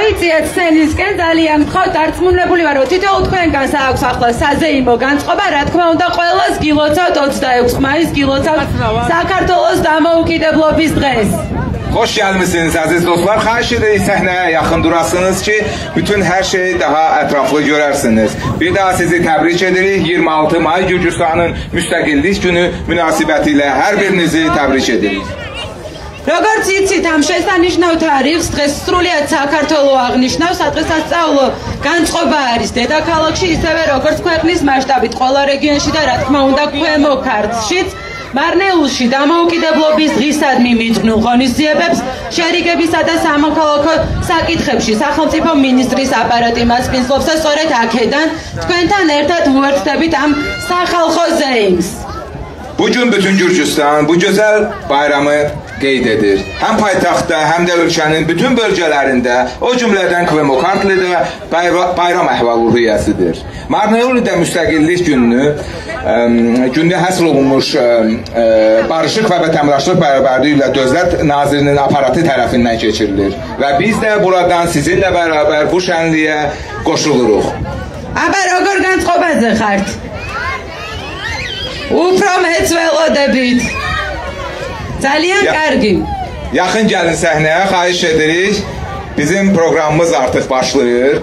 იცით სცენისკენ ძალიან გთხოვთ დარწმუნებული ვარ რომ თითოეულ თქვენგანს აქვს ახლა საზეიმო განწყობა რა თქმა უნდა ყველას გილოცავთ 26 მაისს გილოცავთ საქართველოს დამოუკიდებლობის დღეს. Hoş gelmişsiniz aziz dostlar. Karşıda sahneye yakın durasınız ki bütün her şeyi daha etraflı görersiniz. Bir daha sizi tebrik ederiz. 26 May Gürcüstan'ın müstakillik günü münasebetiyle her birinizi tebrik ederiz. Როგორც იცით, ამ შესანიშნავ თარიღს დღეს სრულიად საქართველო აღნიშნავს, სადღესასწაულო განწყობა არის დედაქალაქში, ისევე როგორც ქვეყნის მასშტაბით ყველა რეგიონში და რა თქმა უნდა ქვემო ქართლშიც. მარნეულში დამოუკიდებლობის დღისადმი მიძღვნილ ღონისძიებებს შერიგებისა და სამოქალაქო საკითხებში სახელმწიფო მინისტრის აპარატი მასპინძლობს და სწორედ akhedan თქვენთან ერთად უერთდებით am სახალხო ზეიმს. Bugün bütün Gürcistan bu güzel bayramı qeyd edir. Hem paytaxtda, hem de ülkenin bütün bölgelerinde, o cümleden Kvemokartlı'da bayram əhval-ruhiyyəsidir. Marneoli'də müstəqillik gününü həsr olunmuş Barışıq və Vətəndaşlıq Bərabərliyi ilə Dövlət Nazirinin aparatı tərəfindən keçirilir. Və biz də buradan sizinlə bərabər bu şənliyə qoşuluruq. Აბა როგორ განწყობაზე ხართ? Უფრო მეც ველოდებით. Ძალიან კარგი. Yaxın gəlin səhnəyə, xahiş edirik. Bizim proqramımız artıq başlayır.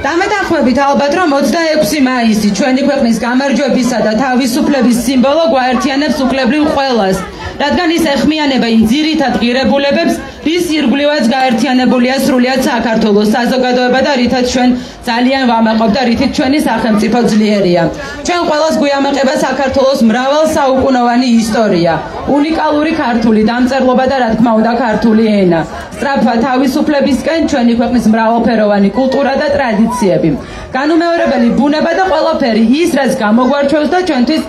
დამეთანხმებით ალბათ რომ 26 მაისი ჩვენი ქვეყნის გამარჯვებისა და თავისუფლების სიმბოლო გვაერთიანებს უკლებრივ ყველას. რადგან ის ეხმიანება იმ ძირითად ღირებულებებს, რის ირგვლივაც გაერთიანებულია სრულიად საქართველოს საზოგადოება და რითაც ჩვენ ძალიან ვამაყობ და რითიც ჩვენი სახელმწიფო ძლიერია. ჩვენ ყველას გვიამაყება საქართველოს მრავალსაუკუნოვანი ისტორია, უნიკალური ქართული დამწერლობა და რა თქმა უნდა ქართული ენა. სწრაფვა თავისუფლებისკენ ჩვენი ქვეყნის მრავალფეროვანი კულტურა და ტრადიციები. განუმეორებელი ბუნება და ყველაფერი ის, რაც გამოგვარჩევს და ჩვენთვის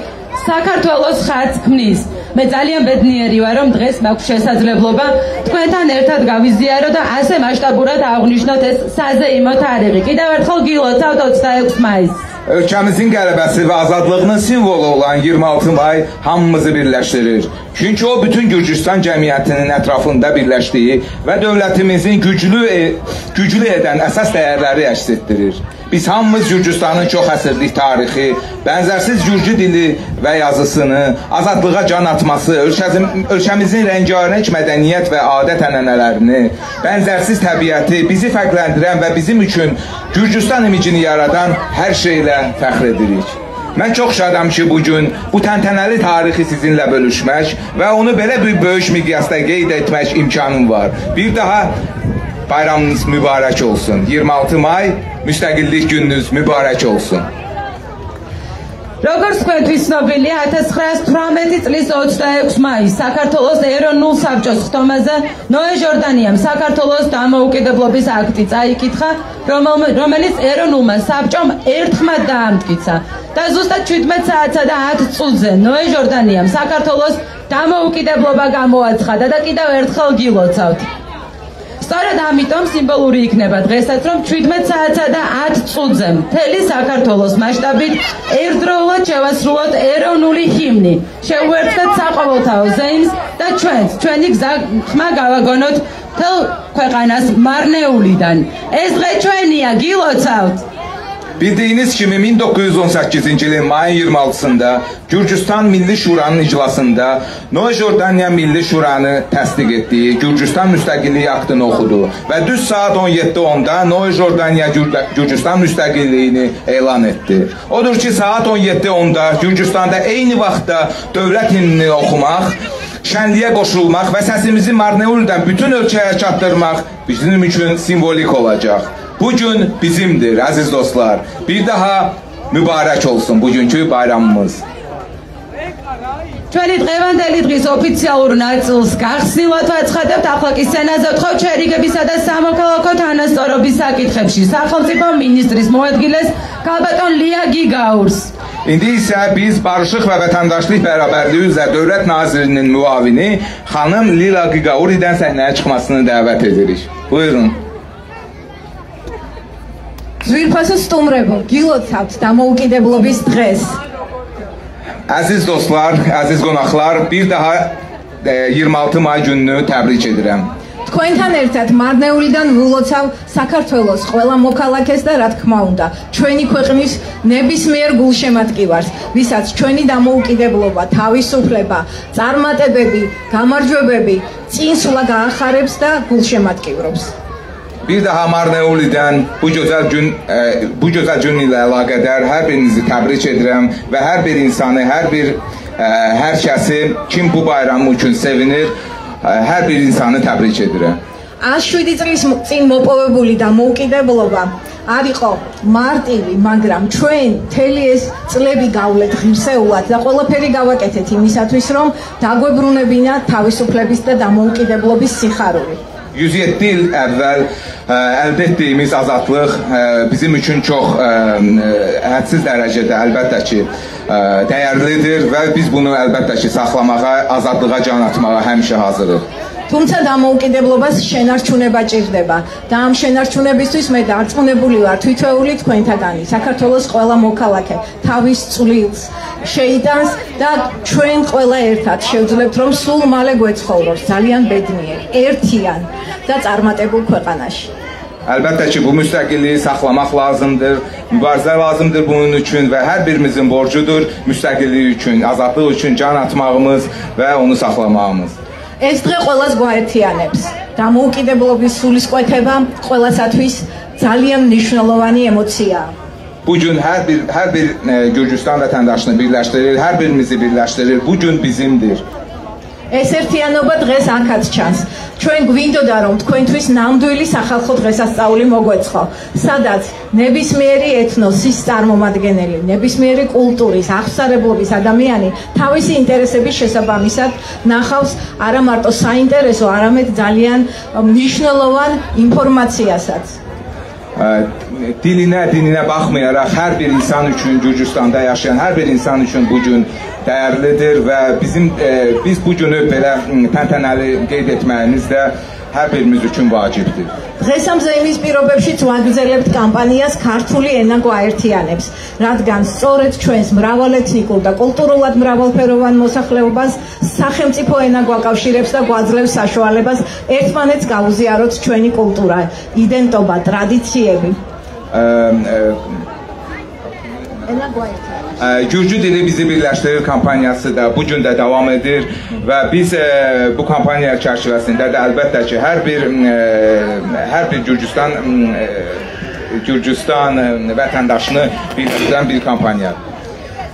საქართველოს ხაზს ქმნის. მე ძალიან ბედნიერი ვარ რომ დღეს მაქვს შესაძლებლობა თქვენთან ერთად გავიზიარო და ასე მასშტაბურად აღნიშნოთ ეს საზეიმო თარიღი. კიდევ ერთხელ გილოცავთ 26 მაისს. Ölkəmizin qələbəsi və azadlığının simvolu olan 26 may hamımızı birləşdirir. Çünki o bütün Gürcistan cəmiyyətinin ətrafında birləşdiyi və dövlətimizin güclü edən əsas dəyərləri əks etdirir. Biz hamımız Gürcistanın çox əsrlik tarixi, bənzərsiz Gürcü dili və yazısını, azadlığa can atması, ölkəmizin rəngarəng mədəniyyət və adət-ənənələrini, bənzərsiz təbiəti, bizi fərqləndirən və bizim üçün Gürcistan imicini yaradan hər şeylə fəxr edirik. Mən çox şadam ki, bugün bu təntənəli tarixi sizinlə bölüşmək və onu belə bir böyük miqyasda qeyd etmək imkanım var. Bir daha bayramınız mübarək olsun. 26 may müstəqillik gününüz mübarək olsun. როგორც თქვენთვის ცნობილია 1918 წლის 26 მაისს საქართველოს ეროვნულ საბჭოს ხტომაზე ნოე ჟორდანიამ საქართველოს დამოუკიდებლობის აქტი წაიკითხა, რომელიც ეროვნულმა საბჭომ ერთხმად დაამტკიცა. და ზუსტად 17 საათსა და 10 წუთზე ნოე ჟორდანიამ საქართველოს დამოუკიდებლობა გამოაცხადა და კიდევ ერთხელ გილოცავთ. სწორედ ამიტომ სიმბოლური იქნება დღესაც რომ 17 საათსა და 10 წუთზე მთელი საქართველოს მასშტაბით ერთდროულად შევასრულოთ ეროვნული ჰიმნი. შევუერთდეთ საყოველთაო ზეიმს და ჩვენი გზა ხმა გავაგონოთ მთელ ქვეყანას მარნეულიდან. ეს დღე ჩვენია, გილოცავთ. Bildiğiniz kimi 1918 ilin mayın 26'sında Gürcistan Milli Şura'nın iclasında Noe Jordaniya Milli Şura'nı təsdiq etdiyi Gürcistan müstəqilliyi aktını oxudu və düz saat 17:10'da Noe Jordaniya Gürcistan müstəqilliyini elan etdi. Odur ki saat 17:10'da Gürcistan'da eyni vaxtda dövlət himnini oxumaq, şənliyə qoşulmaq və səsimizi Marneul'dən bütün ölkəyə çatdırmaq bizim üçün simvolik olacaq. Bugün bizimdir aziz dostlar. Bir daha mübarək olsun bugünkü bayramımız. ჩვენი დღევანდელი დღის ოფიციალურ ნაწილს გახსნილად ვაცხადებთ. ახლა კი სცენაზე ვთხოვთ შერიგებისა და სამოქალაქო თანასწორობის საკითხებში სახელმწიფო მინისტრის მოადგილეს ქალბატონ ლია გიგაურს. İndi isə biz Barışıq və Vətəndaşlıq Bərabərliyi üzrə Dövlət Nazirinin müavini xanım Lila Gigauridən səhnəyə çıxmasını dəvət edirik. Buyurun. ძვირფასო სტუმრებო, გილოცავთ დამოუკიდებლობის დღეს. Əziz dostlar, əziz qonaqlar, bir daha 26 may gününü təbrik edirəm. თქვენთან ერთად მარნეულიდან ვილოცავ საქართველოს ყველა მოქალაქეს და რა თქმა უნდა, ჩვენი ქვეყნის ნებისმიერ გულშემატკივარს, ვისაც ჩვენი დამოუკიდებლობა, თავისუფლება, წარმატებები, გამარჯვებები წინსვლა გაახარებს და გულშემატკივრობს. Bir daha Marneoli'den bu güzel günle əlaqədar hər birinizi təbrik edirəm və hər bir insanı, hər kəsi kim bu bayramı üçün sevinir, hər bir insanı təbrik edirəm. 107 წლის წინ მოპოვებული დამოუკიდებლობა არ იყო მარტივი, მაგრამ ჩვენ მთელი ეს წლები გავლეთ ღირსეულად და ყველაფერი გავაკეთეთ იმისათვის, რომ დაგვებრუნებინა თავისუფლების და დამოუკიდებლობის sixaruli. 107 il əvvəl əldə etdiyimiz azadlıq bizim üçün çox hədsiz dərəcədə əlbəttə ki dəyərlidir və biz bunu əlbəttə ki saxlamağa, azadlığa can atmağa həmişə hazırıq. თუმცა დამოუკიდებლობას შენარჩუნება ჭირდება და ამ შენარჩუნებისთვის მე დარწმუნებული ვარ თვითეული თქვენთაგანი საქართველოს ყველა მოქალაქე თავის წვლილს შეიტანს და ჩვენ ყველა ერთად შევძლებთ რომ სულ მალე გვეცხოვროს ძალიან ბედნიერ, ერთიან და წარმატებულ ქვეყანაში. Əlbəttə ki bu müstəqilliyi saxlamaq lazımdır, mübarizə lazımdır bunun üçün və hər birimizin borcudur müstəqillik üçün, azadlıq üçün can atmağımız və onu saxlamağımız. ეს დღე ყველას გვაერთიანებს. დამოუკიდებლობის სულისკვეთება ყველასათვის ძალიან მნიშვნელოვანი ემოციაა. Bu gün hər bir Gürcüstan vətəndaşını birləşdirir, hər birimizi birləşdirir. Bu gün bizimdir. ეს ერთიანობა დღეს აქაც ჩანს. ჩვენ გვინდოდა რომ თქვენთვის ნამდვილი სახალხო დღესასწაული მოგვეცხო, სადაც ნებისმიერი ეთნოსის წარმომადგენელი, ნებისმიერი კულტურის, აღსარებლობის ადამიანი თავისი ინტერესების შესაბამისად ნახავს არა მარტო საინტერესო, არამედ ძალიან მნიშვნელოვან ინფორმაციასაც. Dininə baxmayaraq hər bir insan üçün Gürcüstanda yaşayan hər bir insan üçün bu gün dəyərlidir və biz bu günü belə təntənəli qeyd etməyimiz də hər birimiz üçün vacibdir. დღესამზე იმის პირობებშიც ვაგრძელებთ კამპანიას ქართული ენა გვაერთიანებს, რადგან სწორედ ჩვენს მრავალეთნიკურ და კულტურულად მრავალფეროვან მოსახლეობას სახელმწიფო ენა გვაკავშირებს და გვაძლევს საშუალებას ერთმანეთს გაუზიაროთ ჩვენი კულტურა, იდენტობა, ტრადიციები. Gürcü dili bizi birləşdirir kampaniyası da bu gün də davam edir və biz bu kampaniya çərçivəsində də əlbəttə ki hər bir Gürcüstan vətəndaşını birləşdirən bir kampaniyadır.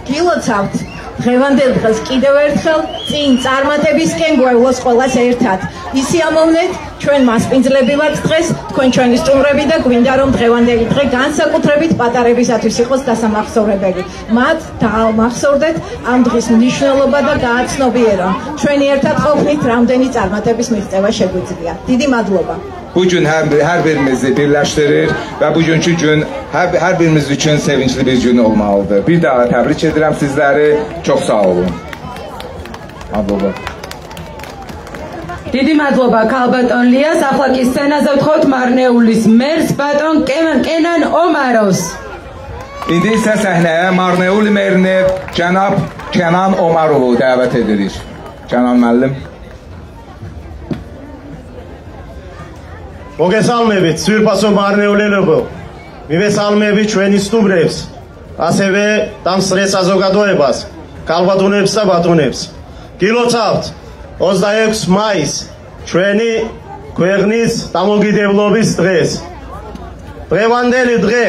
გილოცავთ დღევანდელ დღეს კიდევ ერთხელ წინ წარმატებისკენ გვევლოს ყველას ერთად. ისიამოვნეთ ჩვენ მასპინძლები ვართ დღეს, თქვენ ჩვენი სტუმრები და გვინდა რომ დღევანდელი დღე განსაკუთრებით პატარებისათვის იყოს დასამახსოვრებელი. მათ დაამახსოვრდეთ ამ დღის მნიშვნელობა და გააცნობიერონ. ჩვენი ერთად ყოფნით რამდენი წარმატების მიღწევა შეგვიძლია. დიდი მადლობა. Bu gün hər birimizi birləşdirir və bugünkü gün hər birimiz üçün sevincli bir gün olmalıdır. Bir daha təbrik edirəm sizləri. Çox sağ olun. Adloba. დიდი მადლობა ქალბატონ ლიას. ახლა კი სცენაზე ვთხოვთ მარნეულის მერს ბატონ კენან ომაროს. İndi isə səhnəyə Marneuli merini cənab Kenan Omarovu dəvət edirik. Kenan müəllim. მოგესალმებით, სვირფასო მარნეულელებო. მივესალმებით ჩვენი სტუმრებს, ასევე დამსწრე საზოგადოებას, ქალბატონებს და ბატონებს. გილოცავთ 26 მაისს ჩვენი ქვეყნის დამოუკიდებლობის დღეს. დღევანდელი დღე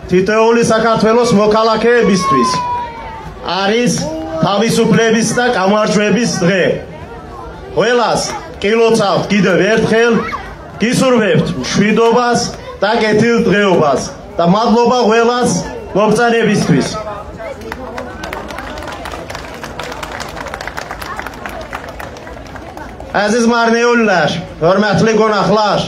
თითოეული საქართველოს მოქალაქეებისთვის არის თავისუფლების და გამარჯვების დღე. ყველას გილოცავთ კიდევ ერთხელ გისურვებთ მშვიდობას და კეთილდღეობას და მადლობა ყველას მობრძანებისთვის. Əziz Marneulilər, hörmətli qonaqlar,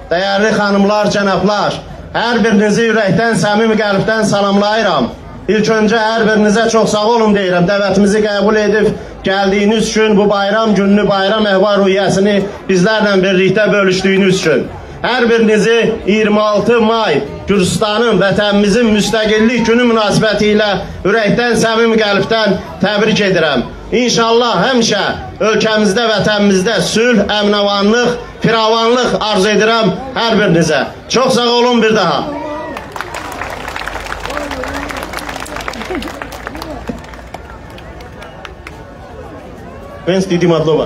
dəyərli xanımlar, cənablar, hər birinizi ürəkdən, səmimi qəlbdən salamlayıram. İlk öncə hər birinizə çox sağ olun deyirəm, dəvətimizi qəbul edib gəldiyiniz üçün, bu bayram gününü, bayram əhval-ruhiyyəsini bizlərlə birlikdə bölüşdüyünüz üçün. Hər birinizi 26 may Gürcüstanın, vətənimizin müstəqillik günü münasibəti ilə ürəkdən, səmimi qəlbdən təbrik edirəm. İnşallah həmişə ölkəmizdə, vətənimizdə sülh, əminəvanlıq, firavanlıq arzu edirəm hər birinizə. Çox sağ olun bir daha. Vens დიდი მადლობა.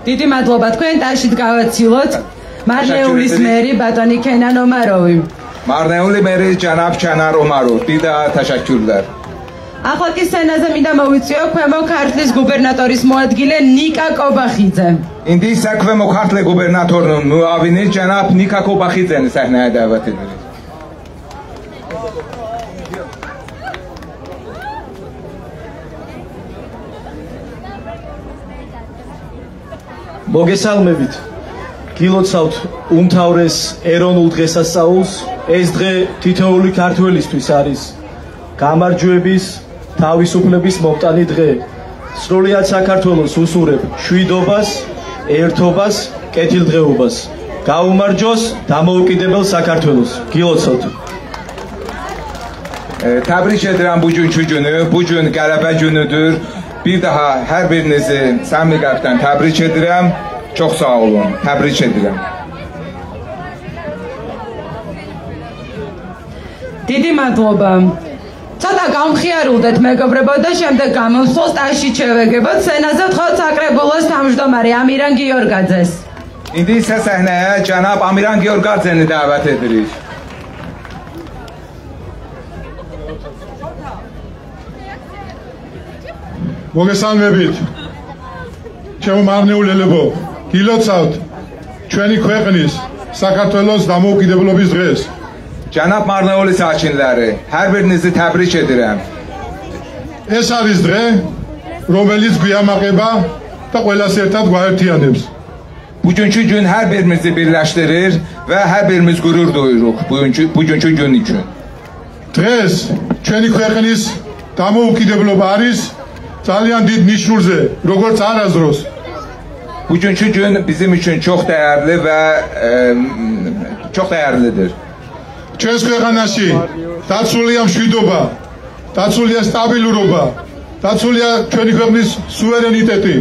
დიდი მადლობა თქვენ ტაშით გავაცილოთ. მარნეულის მერი ბატონი ქენან ომაროვი. Marneuli meri Cenab Kenar Omarov. Dida teşekkürler. ახლა კი სენაზე მინდა მოვიწიო ქვემო ქართლის გუბერნატორის მოადგილე ნიკა კობახიძე. İndi ise Kvemo Kartlı gubernatorunun muavini Cenab Nika Kobaxidze'ni sahneye davet ederiz. მოგესალმებით. გილოცავთ უმთავრეს ეროვნულ დღესასწაულს. ეს დღე თითოეული ქართველისთვის არის გამარჯვების, თავისუფლების მომტანი დღე. სრულიად საქართველოს უსურებ შვიდობას, ერთობას, კეთილდღეობას. გაუმარჯოს დამოუკიდებელ საქართველოს. Გილოცავთ. Tebrik ederim bugünkü günü. Bugün qələbə günüdür. Bir daha hər birinizi səmimi qəlbdən təbrik edirəm. Çox sağ olun. Təbrik edirəm. დიდი მადლობა. ცოტა გამხიარულდეთ მეგობრებო და შემდეგ გამოსვლას ტაში შევეგებოთ. სენაზე ვთხოვთ საკრებულოს თავმჯდომარე ამირან გიორგაძეს. İndi isə səhnəyə Cənab Amiran Georgadzeni dəvət edirik. მოგესალმებით. ჩემო მარნეულელებო, გილოცავთ ჩვენი ქვეყნის საქართველოს დამოუკიდებლობის დღეს. Cənab Marneuli sakinləri, hər birinizi təbrik edirəm. ეს არის დღე, რომელიც გვიამაყება და ყველას ერთად გვაერთიანებს. Bugünkü gün hər birimizi birləşdirir və hər birimiz qürur duyuruq bugünkü gün üçün. დღეს ჩვენი ქვეყნის დამოუკიდებლობა არის ძალიან დიდ ნიშნულზე, როგორც არასდროს. Bugünkü gün bizim üçün çox dəyərli və çox dəyərlidir. ჩვენს ქვეყანაში დაცულია მშვიდობა, დაცულია სტაბილურობა, დაცულია ჩვენი ქვეყნის სუვერენიტეტი,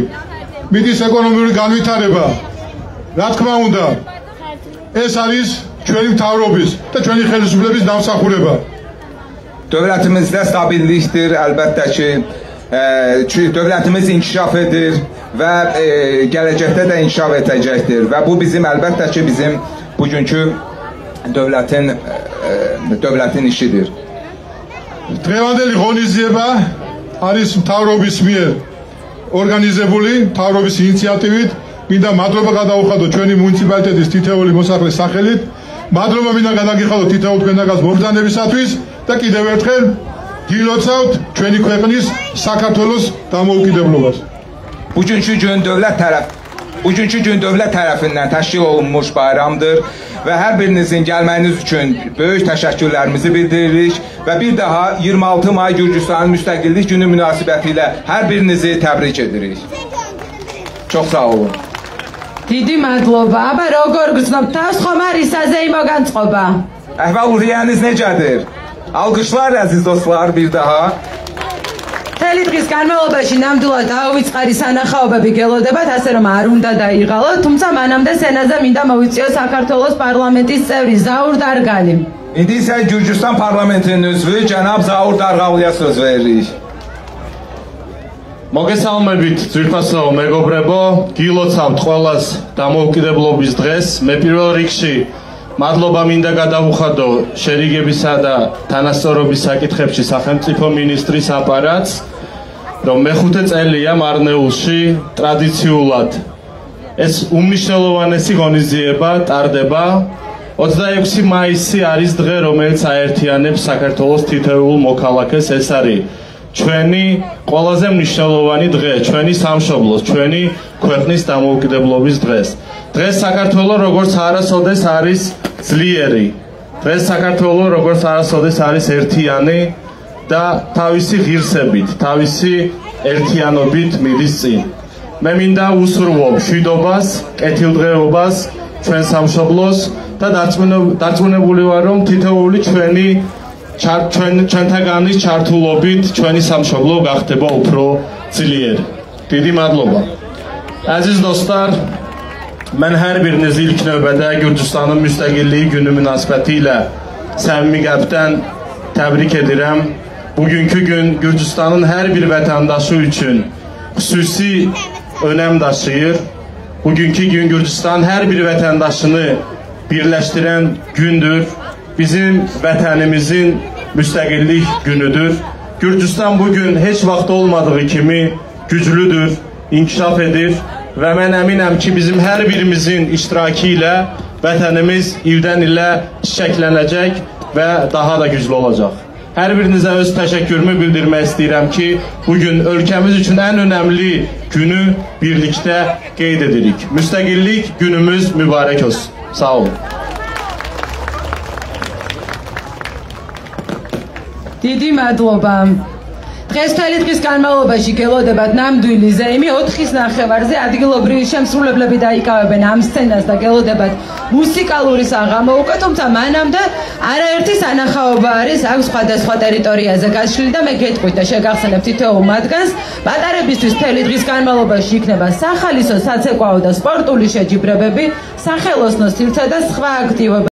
მიდის ეკონომიკური განვითარება. რა თქმა უნდა, ეს არის ჩვენი მთავრობის და ჩვენი ხელისუფლების დამსახურება. Dövlətimizdə stabillikdir, əlbəttə ki, dövlətimiz inkişaf edir və gələcəkdə də inkişaf edəcəkdir və bu bizim əlbəttə ki, bizim bugünkü dövlətin işidir. დღევანდელი ღონისძიება არის მთავრობის მიერ ორგანიზებული, მთავრობის ინიციატივით. მინდა მადლობა გადაუხადო ჩვენი მუნიციპალიტეტის თითოეული მოსახლის სახელით. მადლობა მინდა გადაგიხადო თითოეულ თქვენაგას მობრძანებისათვის და კიდევ ერთხელ გილოცავთ ჩვენი ქვეყნის საქართველოს დამოუკიდებლობას. Bugünkü gün dövlət tərəfindən təşkil olunmuş bayramdır və hər birinizin gəlməyiniz üçün böyük təşəkkürlərimizi bildiririk və bir daha 26 may Gürcüstanın müstəqillik günü münasibətilə hər birinizi təbrik edirik. Çox sağ olun. დიდი მადლობა. აბა როგორ გრძნობთ თავს, ხომ არის საზეიმო განწყობა? Əhval-ruhiyyəniz necədir? Alqışlar əziz dostlar bir daha. მთელი დღის განმავლობაში ნამდვილად დაუვიწყარი სანახაობები გელოდებათ, ასე რომ არ უნდა დაიღალოთ, თუმცა მანამდე სენაზე მინდა მოვიწიო საქართველოს პარლამენტის წევრი ზაურ დარგალი. İndi isə Gürcüstan parlamentinin üzvü Cənab Zaur Darğalıya söz veririk. მოგესალმებით ძვირფასო მეგობრებო, გილოცავთ ყველას დამოუკიდებლობის დღეს. მე პირველ რიგში მადლობა მინდა გადავუხადო შერიგებისა და თანასწორობის საკითხებში სახელმწიფო მინისტრის აპარატს, რომ მეხუთე წელია მარნეულში ტრადიციულად ეს უმნიშვნელოვანესი ღონისძიება ტარდება. 26 მაისი არის დღე, რომელიც აერთიანებს საქართველოს თითოეულ მოქალაქეს. ეს არის ჩვენი ყველაზე მნიშვნელოვანი დღე, ჩვენი სამშობლოს, ჩვენი ქვეყნის დამოუკიდებლობის დღეს. დღეს საქართველოს როგორც არასოდეს არის ძლიერი. დღეს საქართველოს როგორც არასოდეს არის ერთიანი და თავისი ღირსებით, თავისი ერთიანობით მიდის წინ. მე მინდა უსურვო მშვიდობას, კეთილდღეობას ჩვენ სამშობლოს და დარწმუნებული ვარ, რომ თითოეული ჩვენთაგანის ჩართულობით ჩვენი სამშობლო გახდება უფრო ძლიერი. დიდი მადლობა. Aziz dostlar, mən hər birinizi ilk növbədə Gürcüstanın müstəqilliyi günü münasibətilə səmimi qəlbdən təbrik edirəm. Bugünkü gün Gürcüstanın hər bir vətəndaşı üçün xüsusi önəm daşıyır. Bugünkü gün Gürcüstanın hər bir vətəndaşını birləşdirən gündür. Bizim vətənimizin müstəqillik günüdür. Gürcüstan bugün heç vaxt olmadığı kimi güclüdür, inkişaf edir və mən əminəm ki, bizim hər birimizin iştirakı ilə vətənimiz ildən ilə çiçəklənəcək və daha da güclü olacaq. Hər birinizə öz təşəkkürümü bildirmək istəyirəm ki, bugün ölkəmiz üçün ən önəmli günü birlikdə qeyd edirik. Müstəqillik günümüz mübarək olsun. Sağ olun. დიდი მადლობა. დღეს მთელი დღის განმავლობაში გელოდებათ ნამდვილი ზეიმი 4-ის ნახევარზე ადგილობრივი შემსრულებლები დაიკავებენ ამ სცენას და გელოდებათ მუსიკალური საღამო უკვე, თუმცა მანამდე არაერთი სანახაობა არის აქ სხვადასხვა ტერიტორიაზე გაშლილი და მე გეტყვით და შეგახსენებ თითოეულ მათგანს. პატარებისთვის მთელი დღის განმავლობაში იქნება სახალისო, საცეკვაო და სპორტული შეჯიბრებები, სახელოსნო სივრცე და სხვა აქტივობები.